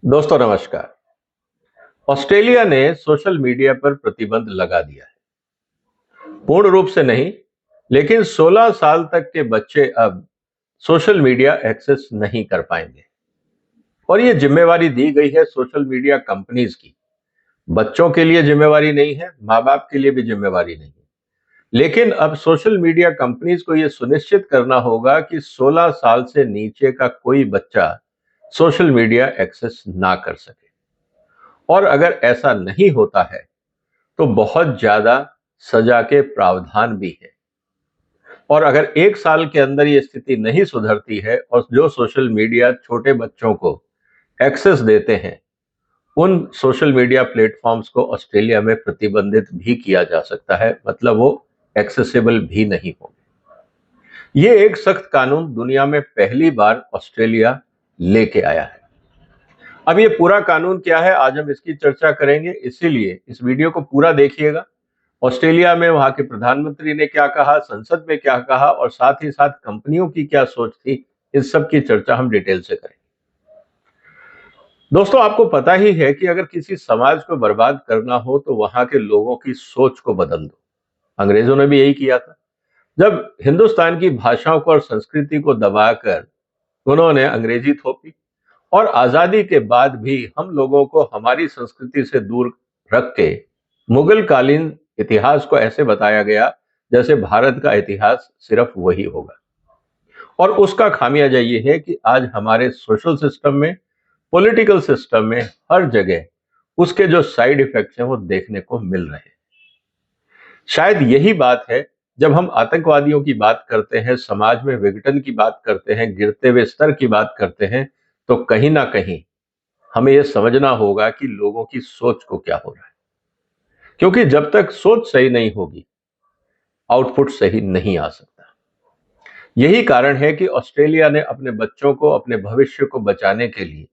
दोस्तों नमस्कार। ऑस्ट्रेलिया ने सोशल मीडिया पर प्रतिबंध लगा दिया है। पूर्ण रूप से नहीं, लेकिन 16 साल तक के बच्चे अब सोशल मीडिया एक्सेस नहीं कर पाएंगे। और ये जिम्मेवारी दी गई है सोशल मीडिया कंपनीज की। बच्चों के लिए जिम्मेवारी नहीं है, माँ बाप के लिए भी जिम्मेवारी नहीं है। लेकिन अब सोशल मीडिया कंपनीज को यह सुनिश्चित करना होगा कि 16 साल से नीचे का कोई बच्चा सोशल मीडिया एक्सेस ना कर सके। और अगर ऐसा नहीं होता है तो बहुत ज्यादा सजा के प्रावधान भी है। और अगर 1 साल के अंदर ये स्थिति नहीं सुधरती है और जो सोशल मीडिया छोटे बच्चों को एक्सेस देते हैं, उन सोशल मीडिया प्लेटफॉर्म्स को ऑस्ट्रेलिया में प्रतिबंधित भी किया जा सकता है, मतलब वो एक्सेसिबल भी नहीं होंगे। ये एक सख्त कानून दुनिया में पहली बार ऑस्ट्रेलिया लेके आया है। अब ये पूरा कानून क्या है, आज हम इसकी चर्चा करेंगे, इसीलिए इस वीडियो को पूरा देखिएगा। ऑस्ट्रेलिया में वहां के प्रधानमंत्री ने क्या कहा, संसद में क्या कहा और साथ ही साथ कंपनियों की क्या सोच थी, इस सब की चर्चा हम डिटेल से करेंगे। दोस्तों, आपको पता ही है कि अगर किसी समाज को बर्बाद करना हो तो वहां के लोगों की सोच को बदल दो। अंग्रेजों ने भी यही किया था। जब हिंदुस्तान की भाषाओं को और संस्कृति को दबाकर उन्होंने अंग्रेजी थोपी और आजादी के बाद भी हम लोगों को हमारी संस्कृति से दूर रख के मुगल कालीन इतिहास को ऐसे बताया गया जैसे भारत का इतिहास सिर्फ वही होगा। और उसका खामियाजा ये है कि आज हमारे सोशल सिस्टम में, पॉलिटिकल सिस्टम में, हर जगह उसके जो साइड इफेक्ट्स हैं वो देखने को मिल रहे हैं। शायद यही बात है, जब हम आतंकवादियों की बात करते हैं, समाज में विघटन की बात करते हैं, गिरते हुए स्तर की बात करते हैं, तो कहीं ना कहीं हमें यह समझना होगा कि लोगों की सोच को क्या हो रहा है। क्योंकि जब तक सोच सही नहीं होगी, आउटपुट सही नहीं आ सकता। यही कारण है कि ऑस्ट्रेलिया ने अपने बच्चों को, अपने भविष्य को बचाने के लिए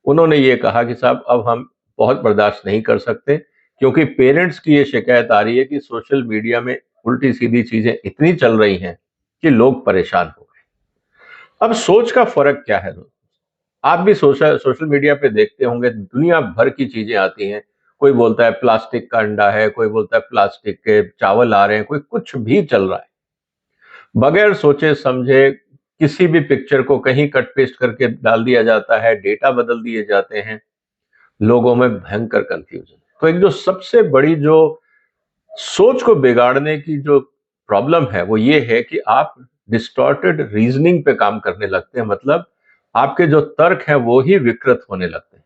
उन्होंने ये कहा कि साहब अब हम बहुत बर्दाश्त नहीं कर सकते, क्योंकि पेरेंट्स की ये शिकायत आ रही है कि सोशल मीडिया में उल्टी सीधी चीजें इतनी चल रही हैं कि लोग परेशान हो गए। अब सोच का फर्क क्या है? आप भी सोशल सोशल मीडिया पे देखते होंगे, दुनिया भर की चीजें आती हैं। कोई बोलता है प्लास्टिक का अंडा है, कोई बोलता है प्लास्टिक के चावल आ रहे हैं, कोई कुछ भी चल रहा है। बगैर सोचे समझे किसी भी पिक्चर को कहीं कट पेस्ट करके डाल दिया जाता है, डेटा बदल दिए जाते हैं, लोगों में भयंकर कंफ्यूजन। तो एक जो सबसे बड़ी जो सोच को बिगाड़ने की जो प्रॉब्लम है वो ये है कि आप डिस्टॉर्टेड रीजनिंग पे काम करने लगते हैं, मतलब आपके जो तर्क हैं वो ही विकृत होने लगते हैं।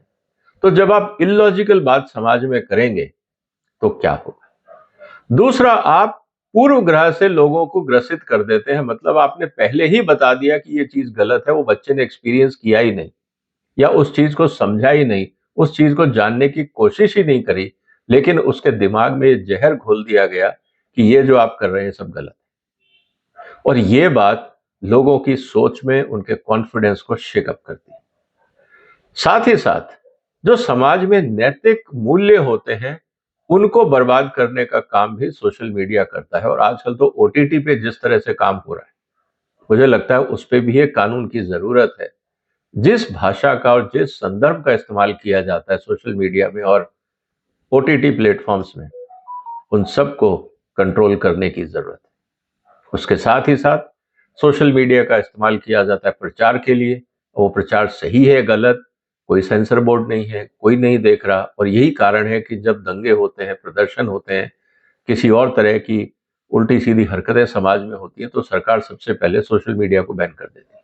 तो जब आप इलॉजिकल बात समाज में करेंगे तो क्या होगा? दूसरा, आप पूर्व ग्रह से लोगों को ग्रसित कर देते हैं, मतलब आपने पहले ही बता दिया कि ये चीज गलत है, वो बच्चे ने एक्सपीरियंस किया ही नहीं या उस चीज को समझा ही नहीं, उस चीज को जानने की कोशिश ही नहीं करी, लेकिन उसके दिमाग में ये जहर घोल दिया गया कि ये जो आप कर रहे हैं सब गलत है। और ये बात लोगों की सोच में, उनके कॉन्फिडेंस को शेकअप करती है। साथ ही साथ जो समाज में नैतिक मूल्य होते हैं उनको बर्बाद करने का काम भी सोशल मीडिया करता है। और आजकल तो ओटीटी पे जिस तरह से काम हो रहा है, मुझे लगता है उस पे भी एक कानून की जरूरत है। जिस भाषा का और जिस संदर्भ का इस्तेमाल किया जाता है सोशल मीडिया में और ओटीटी प्लेटफॉर्म्स में, उन सबको कंट्रोल करने की जरूरत है। उसके साथ ही साथ सोशल मीडिया का इस्तेमाल किया जाता है प्रचार के लिए। वो प्रचार सही है, गलत, कोई सेंसर बोर्ड नहीं है, कोई नहीं देख रहा। और यही कारण है कि जब दंगे होते हैं, प्रदर्शन होते हैं, किसी और तरह की उल्टी सीधी हरकतें समाज में होती हैं, तो सरकार सबसे पहले सोशल मीडिया को बैन कर देती है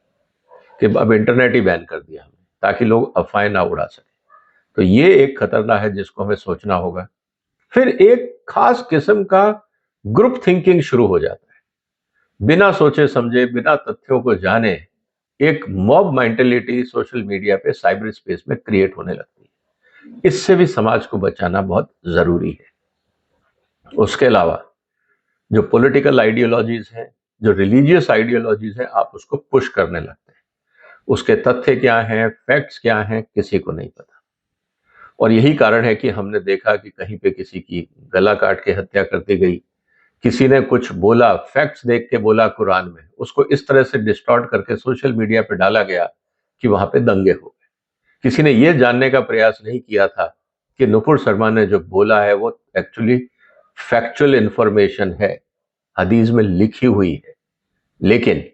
कि अब इंटरनेट ही बैन कर दिया हमने, ताकि लोग अफवाहें ना उड़ा सके। तो ये एक खतरनाक है जिसको हमें सोचना होगा। फिर एक खास किस्म का ग्रुप थिंकिंग शुरू हो जाता है। बिना सोचे समझे, बिना तथ्यों को जाने एक मॉब मेंटेलिटी सोशल मीडिया पे, साइबर स्पेस में क्रिएट होने लगती है। इससे भी समाज को बचाना बहुत जरूरी है। उसके अलावा जो पॉलिटिकल आइडियोलॉजीज हैं, जो रिलीजियस आइडियोलॉजीज हैं, आप उसको पुश करने लगते हैं। उसके तथ्य क्या हैं, फैक्ट्स क्या हैं, किसी को नहीं पता। और यही कारण है कि हमने देखा कि कहीं पे किसी की गला काट के हत्या कर दी गई, किसी ने कुछ बोला, फैक्ट्स देख के बोला कुरान में, उसको इस तरह से डिस्टॉर्ट करके सोशल मीडिया पे डाला गया कि वहां पे दंगे हो गए। किसी ने ये जानने का प्रयास नहीं किया था कि नुपुर शर्मा ने जो बोला है वो एक्चुअली फैक्चुअल इंफॉर्मेशन है, हदीस में लिखी हुई है, लेकिन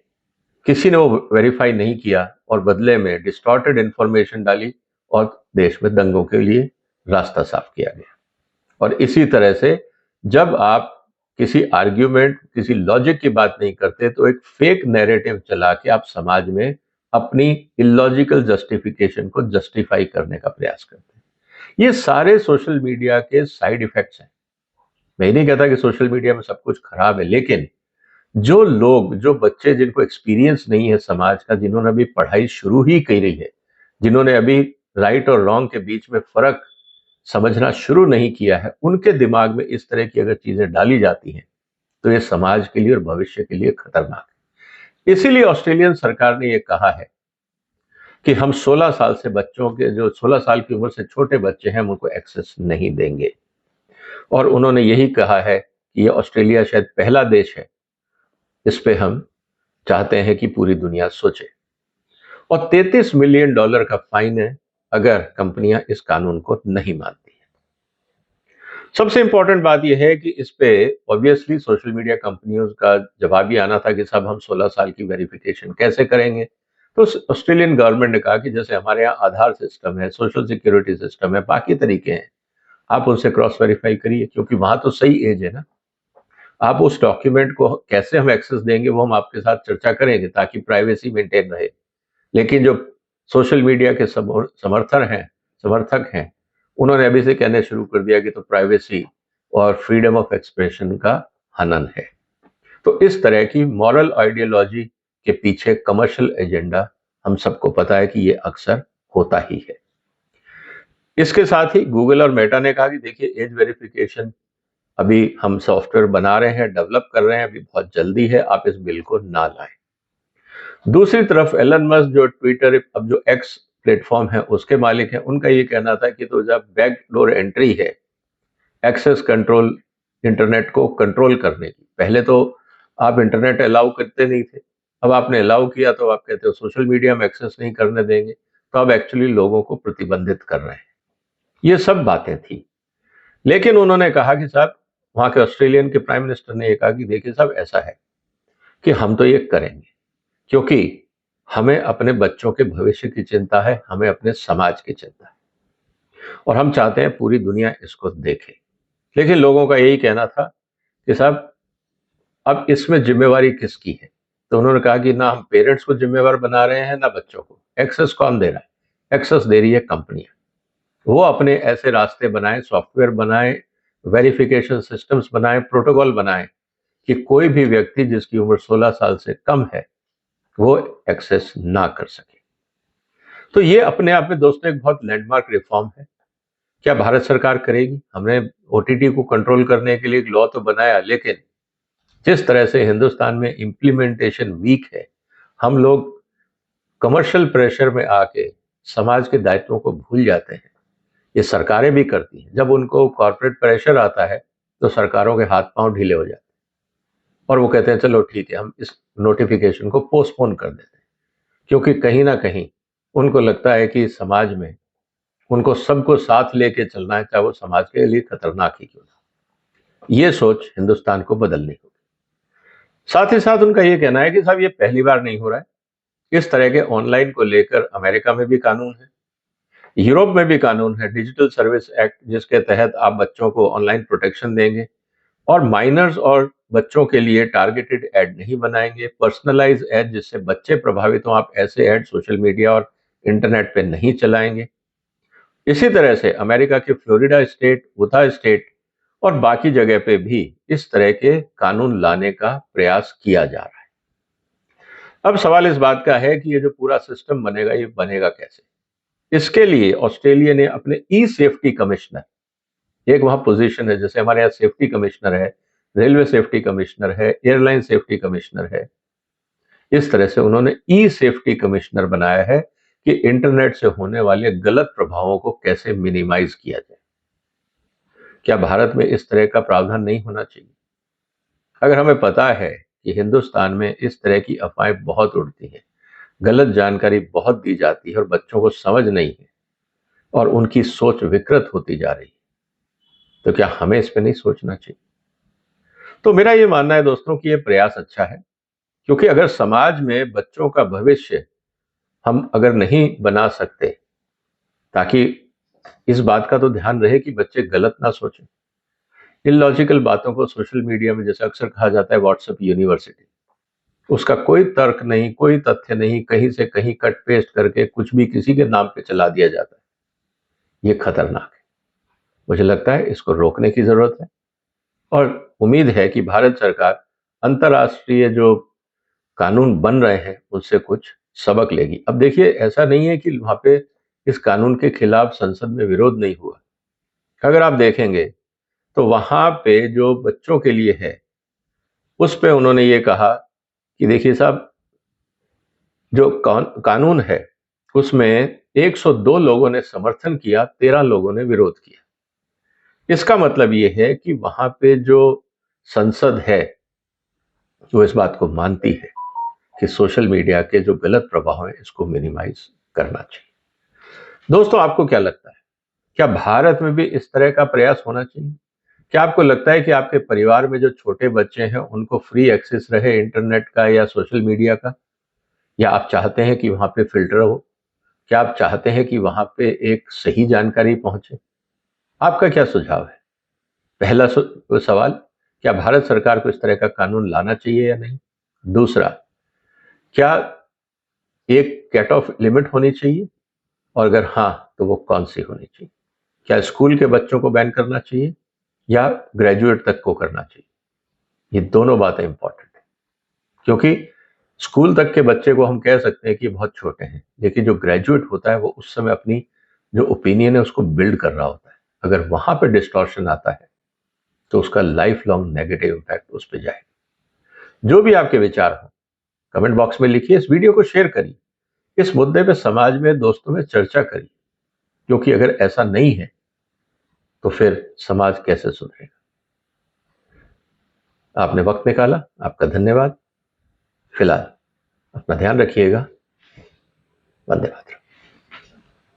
किसी ने वो वेरीफाई नहीं किया और बदले में डिस्टॉर्टेड इंफॉर्मेशन डाली और देश में दंगों के लिए रास्ता साफ किया गया। और इसी तरह से जब आप किसी आर्ग्यूमेंट, किसी लॉजिक की बात नहीं करते तो एक फेक नैरेटिव चला के आप समाज में अपनी इलॉजिकल जस्टिफिकेशन को जस्टिफाई करने का प्रयास करते हैं। ये सारे सोशल मीडिया के साइड इफेक्ट्स हैं। मैं नहीं कहता कि सोशल मीडिया में सब कुछ खराब है, लेकिन जो लोग, जो बच्चे जिनको एक्सपीरियंस नहीं है समाज का, जिन्होंने अभी पढ़ाई शुरू ही करी है, जिन्होंने अभी राइट और रॉन्ग के बीच में फर्क समझना शुरू नहीं किया है, उनके दिमाग में इस तरह की अगर चीजें डाली जाती हैं तो ये समाज के लिए और भविष्य के लिए खतरनाक है। इसीलिए ऑस्ट्रेलियन सरकार ने ये कहा है कि हम 16 साल से बच्चों के, जो 16 साल की उम्र से छोटे बच्चे हैं, हम उनको एक्सेस नहीं देंगे। और उन्होंने यही कहा है कि ये ऑस्ट्रेलिया शायद पहला देश है, इस पे हम चाहते हैं कि पूरी दुनिया सोचे। और $33 मिलियन का फाइन है अगर कंपनियां इस कानून को नहीं मानती हैं। सबसे इंपॉर्टेंट बात यह है कि इस पे ऑब्वियसली सोशल मीडिया कंपनियों का जवाब ही आना था कि साहब हम 16 साल की वेरिफिकेशन कैसे करेंगे। तो ऑस्ट्रेलियन गवर्नमेंट ने कहा कि जैसे हमारे यहाँ आधार सिस्टम है, सोशल सिक्योरिटी सिस्टम है, बाकी तरीके हैं, आप उनसे क्रॉस वेरीफाई करिए, क्योंकि वहां तो सही एज है ना। आप उस डॉक्यूमेंट को कैसे हम एक्सेस देंगे वो हम आपके साथ चर्चा करेंगे ताकि प्राइवेसी मेंटेन रहे। लेकिन जो सोशल मीडिया के समर्थक हैं, उन्होंने अभी से कहने शुरू कर दिया कि तो प्राइवेसी और फ्रीडम ऑफ एक्सप्रेशन का हनन है। तो इस तरह की मॉरल आइडियोलॉजी के पीछे कमर्शियल एजेंडा हम सबको पता है कि ये अक्सर होता ही है। इसके साथ ही गूगल और मेटा ने कहा कि देखिए एज वेरिफिकेशन अभी हम सॉफ्टवेयर बना रहे हैं, डेवलप कर रहे हैं, अभी बहुत जल्दी है, आप इस बिल को ना लाएं। दूसरी तरफ एलन मस्क, जो ट्विटर, अब जो एक्स प्लेटफॉर्म है, उसके मालिक हैं, उनका ये कहना था कि तो जब बैकडोर एंट्री है एक्सेस कंट्रोल, इंटरनेट को कंट्रोल करने की, पहले तो आप इंटरनेट अलाउ करते नहीं थे, अब आपने अलाउ किया तो आप कहते हो सोशल मीडिया में एक्सेस नहीं करने देंगे, तो अब एक्चुअली लोगों को प्रतिबंधित कर रहे हैं। ये सब बातें थी, लेकिन उन्होंने कहा कि साहब, वहां के ऑस्ट्रेलियन के प्राइम मिनिस्टर ने यह कहा कि देखिए साहब, ऐसा है कि हम तो ये करेंगे क्योंकि हमें अपने बच्चों के भविष्य की चिंता है, हमें अपने समाज की चिंता है और हम चाहते हैं पूरी दुनिया इसको देखे। लेकिन लोगों का यही कहना था कि साहब, अब इसमें जिम्मेवारी किसकी है। तो उन्होंने कहा कि ना हम पेरेंट्स को जिम्मेवार बना रहे हैं, ना बच्चों को। एक्सेस कौन दे रहा है? एक्सेस दे रही है कंपनियां। वो अपने ऐसे रास्ते बनाएं, सॉफ्टवेयर बनाएं, वेरिफिकेशन सिस्टम्स बनाएं, प्रोटोकॉल बनाएं कि कोई भी व्यक्ति जिसकी उम्र 16 साल से कम है वो एक्सेस ना कर सके। तो ये अपने आप में दोस्तों एक बहुत लैंडमार्क रिफॉर्म है। क्या भारत सरकार करेगी? हमने ओटीटी को कंट्रोल करने के लिए एक लॉ तो बनाया, लेकिन जिस तरह से हिंदुस्तान में इम्प्लीमेंटेशन वीक है, हम लोग कमर्शियल प्रेशर में आके समाज के दायित्वों को भूल जाते हैं। ये सरकारें भी करती हैं, जब उनको कॉर्पोरेट प्रेशर आता है तो सरकारों के हाथ पांव ढीले हो जाते हैं और वो कहते हैं चलो ठीक है, हम इस नोटिफिकेशन को पोस्टपोन कर देते हैं, क्योंकि कहीं ना कहीं उनको लगता है कि समाज में उनको सबको साथ लेके चलना है, चाहे वो समाज के लिए खतरनाक ही क्यों ना। ये सोच हिंदुस्तान को बदलनी होगी। साथ ही साथ उनका ये कहना है कि साहब, ये पहली बार नहीं हो रहा है। इस तरह के ऑनलाइन को लेकर अमेरिका में भी कानून है, यूरोप में भी कानून है, डिजिटल सर्विस एक्ट, जिसके तहत आप बच्चों को ऑनलाइन प्रोटेक्शन देंगे और माइनर्स और बच्चों के लिए टारगेटेड एड नहीं बनाएंगे, पर्सनलाइज एड जिससे बच्चे प्रभावित हों, आप ऐसे एड सोशल मीडिया और इंटरनेट पे नहीं चलाएंगे। इसी तरह से अमेरिका के फ्लोरिडा स्टेट, उता स्टेट और बाकी जगह पे भी इस तरह के कानून लाने का प्रयास किया जा रहा है। अब सवाल इस बात का है कि ये जो पूरा सिस्टम बनेगा, ये बनेगा कैसे। इसके लिए ऑस्ट्रेलिया ने अपने ई सेफ्टी कमिश्नर, एक वहां पोजीशन है, जैसे हमारे यहाँ सेफ्टी कमिश्नर है, रेलवे सेफ्टी कमिश्नर है, एयरलाइन सेफ्टी कमिश्नर है, इस तरह से उन्होंने ई सेफ्टी कमिश्नर बनाया है कि इंटरनेट से होने वाले गलत प्रभावों को कैसे मिनिमाइज किया जाए। क्या भारत में इस तरह का प्रावधान नहीं होना चाहिए? अगर हमें पता है कि हिंदुस्तान में इस तरह की अफवाहें बहुत उड़ती हैं, गलत जानकारी बहुत दी जाती है और बच्चों को समझ नहीं है, और उनकी सोच विकृत होती जा रही है, तो क्या हमें इस पे नहीं सोचना चाहिए? तो मेरा ये मानना है दोस्तों कि ये प्रयास अच्छा है, क्योंकि अगर समाज में बच्चों का भविष्य हम अगर नहीं बना सकते, ताकि इस बात का तो ध्यान रहे कि बच्चे गलत ना सोचें, इलॉजिकल बातों को सोशल मीडिया में जैसे अक्सर कहा जाता है व्हाट्सएप यूनिवर्सिटी, उसका कोई तर्क नहीं, कोई तथ्य नहीं, कहीं से कहीं कट पेस्ट करके कुछ भी किसी के नाम पे चला दिया जाता है। ये खतरनाक है। मुझे लगता है इसको रोकने की जरूरत है, और उम्मीद है कि भारत सरकार अंतर्राष्ट्रीय जो कानून बन रहे हैं उससे कुछ सबक लेगी। अब देखिए, ऐसा नहीं है कि वहां पे इस कानून के खिलाफ संसद में विरोध नहीं हुआ। अगर आप देखेंगे तो वहां पे जो बच्चों के लिए है उस पे उन्होंने ये कहा कि देखिए साहब, जो कानून है उसमें 102 लोगों ने समर्थन किया, 13 लोगों ने विरोध किया। इसका मतलब ये है कि वहां पे जो संसद है वो इस बात को मानती है कि सोशल मीडिया के जो गलत प्रभाव हैं इसको मिनिमाइज करना चाहिए। दोस्तों, आपको क्या लगता है? क्या भारत में भी इस तरह का प्रयास होना चाहिए? क्या आपको लगता है कि आपके परिवार में जो छोटे बच्चे हैं उनको फ्री एक्सेस रहे इंटरनेट का या सोशल मीडिया का? या आप चाहते हैं कि वहां पे फिल्टर हो? क्या आप चाहते हैं कि वहां पे एक सही जानकारी पहुंचे? आपका क्या सुझाव है? पहला सवाल, क्या भारत सरकार को इस तरह का कानून लाना चाहिए या नहीं? दूसरा, क्या एक कैट ऑफ लिमिट होनी चाहिए, और अगर हाँ तो वो कौन सी होनी चाहिए? क्या स्कूल के बच्चों को बैन करना चाहिए या ग्रेजुएट तक को करना चाहिए? ये दोनों बातें इंपॉर्टेंट है, क्योंकि स्कूल तक के बच्चे को हम कह सकते हैं कि बहुत छोटे हैं, लेकिन जो ग्रेजुएट होता है वो उस समय अपनी जो ओपिनियन है उसको बिल्ड कर रहा होता है। अगर वहां पे डिस्टॉर्शन आता है तो उसका लाइफ लॉन्ग नेगेटिव इम्पैक्ट उस पर जाएगा। जो भी आपके विचार हो कमेंट बॉक्स में लिखिए, इस वीडियो को शेयर करिए, इस मुद्दे पे समाज में दोस्तों में चर्चा करिए, क्योंकि अगर ऐसा नहीं है तो फिर समाज कैसे सुधरेगा? आपने वक्त निकाला, आपका धन्यवाद। फिलहाल अपना ध्यान रखिएगा। वंदे मातरम।